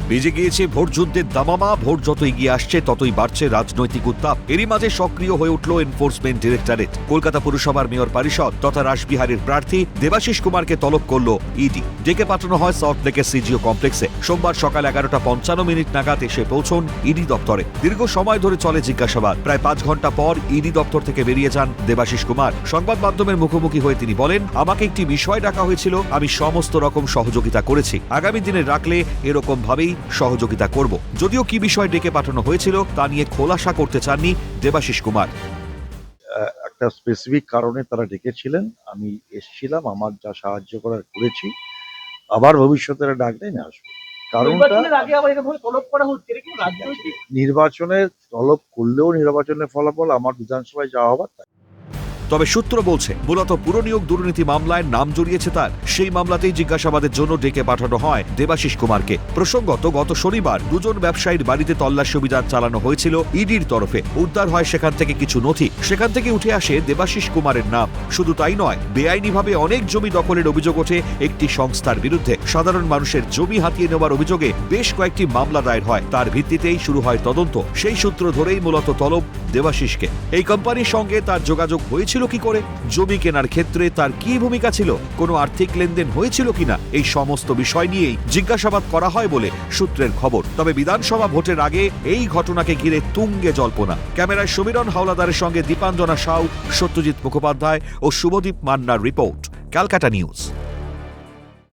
বেজে গিয়েছে ভোট যুদ্ধের দামামা। ভোট যত এগিয়ে আসছে ততই বাড়ছে রাজনৈতিক উত্তাপ। এরই মাঝে সক্রিয় হয়ে উঠল এনফোর্সমেন্ট ডিরেক্টরেট। কলকাতা পুরসভার মেয়র পরিষদ তথা রাসবিহারীর প্রার্থী দেবাশিস কুমারকে তলব করল ইডি। ডেকে পাঠানো হয় সল্টলেকের সিজিও কমপ্লেক্সে। সোমবার সকাল 11:55 নাগাদ এসে পৌঁছন ইডি দপ্তরে। দীর্ঘ সময় ধরে চলে জিজ্ঞাসাবাদ। প্রায় 5 ঘন্টা পর ইডি দপ্তর থেকে বেরিয়ে যান দেবাশিস কুমার। সংবাদ মাধ্যমের মুখোমুখি হয়ে তিনি বলেন, আমাকে একটি বিষয় ডাকা হয়েছিল, আমি সমস্ত রকম সহযোগিতা করেছি। আগামী দিনে রাখলে এরকম ভাবেই সহযোগিতা করব। যদিও কি বিষয় ডেকে পাঠানো হয়েছিল তা নিয়ে খোলাসা করতে চাননি দেবাশিস কুমার। একটা স্পেসিফিক কারণে তারা ডেকেছিলেন, আমি এসেছিলাম, আমার যা সাহায্য করার করেছি। আবার ভবিষ্যতে ডাকলে আমি আসবো। কারণটা নির্বাচনের তলব করলেও নির্বাচনের ফলাফল আমার বিধানসভায় যাওয়া হবার। তবে সূত্র বলছে মূলত পুরনিয়োগ দুর্নীতি মামলায় নাম জড়িয়েছে তার। সেই মামলাতেই জিজ্ঞাসাবাদের জন্য ডেকে পাঠানো হয় দেবাশিস কুমারকে। প্রসঙ্গত, গত শনিবার দুজন ব্যবসায়ীর বাড়িতে তল্লাশি অভিযান চালানো হয়েছিল ইডির তরফে। উদ্ধার হয় সেখান থেকে কিছু নথি। সেখান থেকে উঠে আসে দেবাশিস কুমারের নাম। শুধু তাই নয়, বেআইনিভাবে অনেক জমি দখলের অভিযোগ ওঠে একটি সংস্থার বিরুদ্ধে। সাধারণ মানুষের জমি হাতিয়ে নেওয়ার অভিযোগে বেশ কয়েকটি মামলা দায়ের হয়। তার ভিত্তিতেই শুরু হয় তদন্ত। সেই সূত্র ধরেই মূলত তলব দেবাশিসকে। এই কোম্পানির সঙ্গে তার যোগাযোগ হয়েছিল কি করে? জমি কেনার ক্ষেত্রে তার কি ভূমিকা ছিল? কোনো আর্থিক লেনদেন হয়েছিল কিনা? এই সমস্ত বিষয় নিয়েই জিজ্ঞাসাবাদ করা হয় বলে সূত্রের খবর। তবে বিধানসভা ভোটের আগে এই ঘটনাকে ঘিরে তুঙ্গে জল্পনা। ক্যামেরায় সমীরণ হাওলাদারের সঙ্গে দীপাঞ্জনা সাউ, সত্যজিৎ মুখোপাধ্যায় ও শুভদীপ মান্নার রিপোর্ট, ক্যালকাটা নিউজ।